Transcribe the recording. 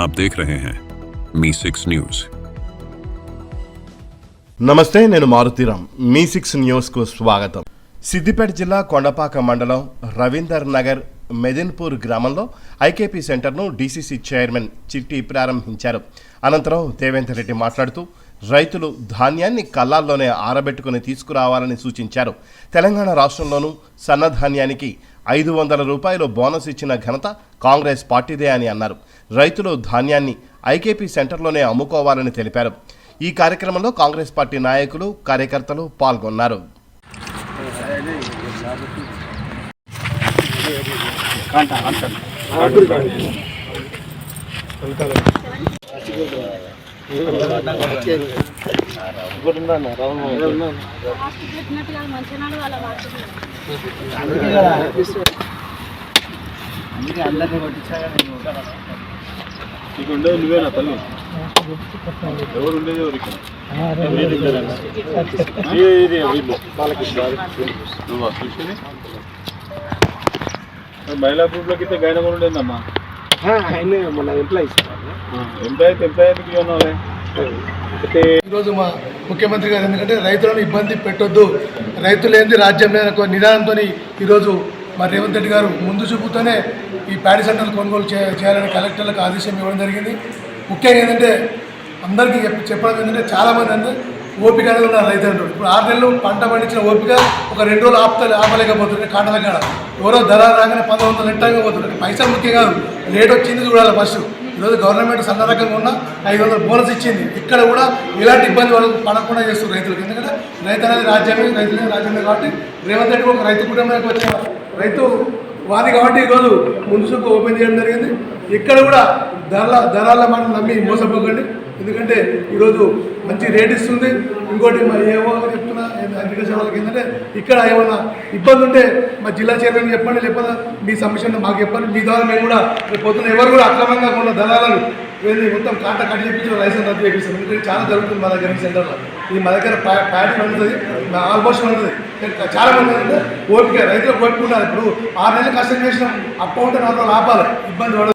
आप देख रहे हैं मी6 न्यूज। నమస్తే, నేను మారుతీరామ్. మీ6 న్యూస్కు స్వాగతం. సిద్దిపేట జిల్లా కొండపాక మండలం రవీందర్ నగర్ మెదిన్పూర్ గ్రామంలో ఐకేపీ సెంటర్ను డీసీసీ చైర్మన్ చిట్టి ప్రారంభించారు. అనంతరం దేవేందర్ రెడ్డి మాట్లాడుతూ రైతులు ధాన్యాన్ని కళ్ళాల్లోనే ఆరబెట్టుకుని తీసుకురావాలని సూచించారు. తెలంగాణ రాష్ట్రంలోనూ సన్నధాన్యానికి 500 రూపాయలు బోనస్ ఇచ్చిన ఘనత కాంగ్రెస్ పార్టీదే అని అన్నారు. రైతులు ధాన్యాన్ని ఐకేపీ సెంటర్లోనే అమ్ముకోవాలని తెలిపారు. ఈ కార్యక్రమంలో కాంగ్రెస్ పార్టీ నాయకులు, కార్యకర్తలు పాల్గొన్నారు. నువ్వేనా తల్లి ఎవరు ఉండేది ఎవరు ఇక్కడ నువ్వు చూసేది మహిళా గ్రూప్లోకి అయితే గైన కూడా ఉండేదమ్మా. మన ఎంప్లాయీ ఎందుకు ఇవ్వాలి? ఈరోజు మా ముఖ్యమంత్రి గారు ఎందుకంటే రైతులను ఇబ్బంది పెట్టొద్దు, రైతులు ఏంది రాజ్యం లేదనుకో నిదానంతో ఈరోజు మా రేవంత్ రెడ్డి గారు ముందు చూపుతూనే ఈ ప్యాడీ సెంటర్లు కొనుగోలు చేయాలని కలెక్టర్లకు ఆదేశం ఇవ్వడం జరిగింది. ముఖ్యంగా ఏంటంటే అందరికీ చెప్పడం ఏంటంటే చాలామంది అంటే ఓపిక అనేది ఉన్నారు రైతులు. ఇప్పుడు 6 నెలలు పంట పండించిన ఓపిక ఒక 2 రోజులు ఆపలేకపోతుంది. కాటల కాడ ఎవరో ధర రాగానే 1100 నెట్టంగా పోతుంది. పైసలు ముఖ్యం కాదు, రేట్ వచ్చింది చూడాలి ఫస్ట్. ఈరోజు గవర్నమెంట్ సన్న రకంగా ఉన్న 500 బోనస్ ఇచ్చింది. ఇక్కడ కూడా ఇలాంటి ఇబ్బంది వాళ్ళకి పడకుండా చేస్తారు రైతులకు. ఎందుకంటే రైతు అనేది రాజ్యమే, రైతులే రాజ్యమే. కాబట్టి రేవంత్ రెడ్డి ఒక రైతు కుటుంబానికి వచ్చిన రైతు వాది కాబట్టి ఈరోజు మున్సిపల్ ఓపెన్ చేయడం జరిగింది. ఇక్కడ కూడా ధరల మాట నమ్మి మోసపోకండి. ఎందుకంటే ఈరోజు మంచి రేట్ ఇస్తుంది. ఇంకోటి మా ఏవో చెప్తున్నా అగ్రికల్చర్ వాళ్ళకి ఏంటంటే ఇక్కడ ఏమన్నా ఇబ్బంది ఉంటే మా జిల్లా చైర్మన్ చెప్పండి, లేకపోతే మీ సమస్యను మాకు చెప్పండి. మీ ద్వారా మేము కూడా రేపు పొద్దున్న ఎవరు కూడా అక్రమంగా ఉన్న దళాలను వెళ్ళి మొత్తం కాంట కట్టి చేయించిన లైసెన్స్ రద్దు చేపిస్తాం. ఎందుకంటే చాలా జరుగుతుంది మా దగ్గర సెంటర్లో. ఇది మా దగ్గర ప్యాడీ ఉంటుంది, ఆల్మోస్ట్ ఉంటుంది. చాలా మంది అంటే ఓపిక రైతులకు ఓపిక ఉండాలి. ఇప్పుడు 6 నెలలు కష్టం చేసిన అప్ప ఉంటే 4 రోజులు ఆపాలి, ఇబ్బంది పడదు.